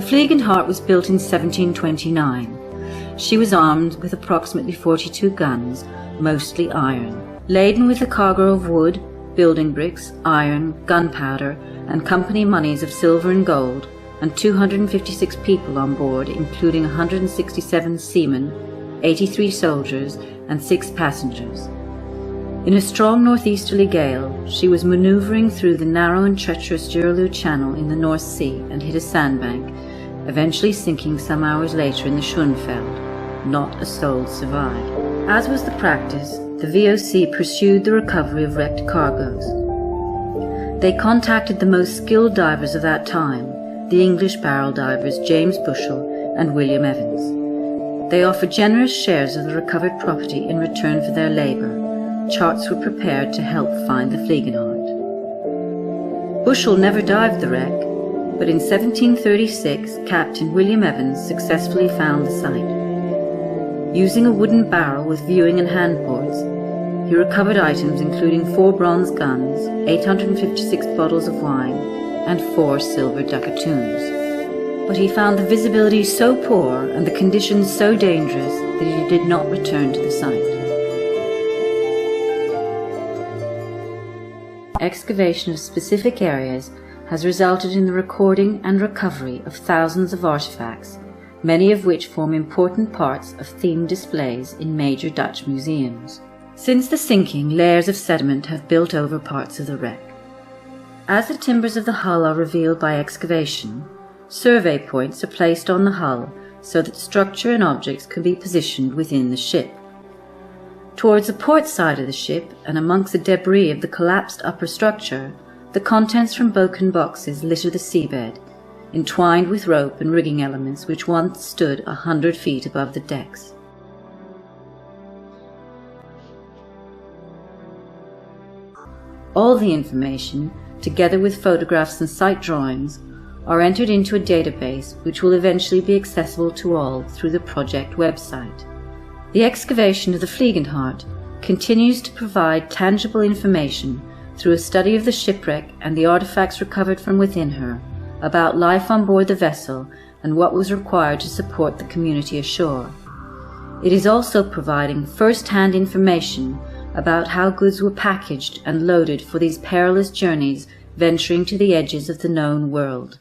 The Fliegenhart was built in 1729. She was armed with approximately 42 guns, mostly iron. Laden with a cargo of wood, building bricks, iron, gunpowder, and company moneys of silver and gold, and 256 people on board, including 167 seamen, 83 soldiers, and 6 passengers. In a strong northeasterly gale, she was maneuvering through the narrow and treacherous Juraloo Channel in the North Sea and hit a sandbank, eventually sinking some hours later in the Schönfeld. Not a soul survived. As was the practice, the VOC pursued the recovery of wrecked cargoes. They contacted the most skilled divers of that time, the English barrel divers James Bushell and William Evans. They offered generous shares of the recovered property in return for their labor. Charts were prepared to help find the Fliegenhart. Bushell never dived the wreck, but in 1736 Captain William Evans successfully found the site. Using a wooden barrel with viewing and hand ports, he recovered items including 4 bronze guns, 856 bottles of wine, and 4 silver ducatoons. But he found the visibility so poor and the conditions so dangerous that he did not return to the site. Excavation of specific areas has resulted in the recording and recovery of thousands of artifacts, many of which form important parts of themed displays in major Dutch museums. Since the sinking, layers of sediment have built over parts of the wreck. As the timbers of the hull are revealed by excavation, survey points are placed on the hull so that structure and objects can be positioned within the ship. Towards the port side of the ship, and amongst the debris of the collapsed upper structure, the contents from broken boxes litter the seabed, entwined with rope and rigging elements which once stood 100 feet above the decks. All the information, together with photographs and site drawings, are entered into a database which will eventually be accessible to all through the project website. The excavation of the Fliegenhart continues to provide tangible information through a study of the shipwreck and the artifacts recovered from within her, about life on board the vessel and what was required to support the community ashore. It is also providing first-hand information about how goods were packaged and loaded for these perilous journeys venturing to the edges of the known world.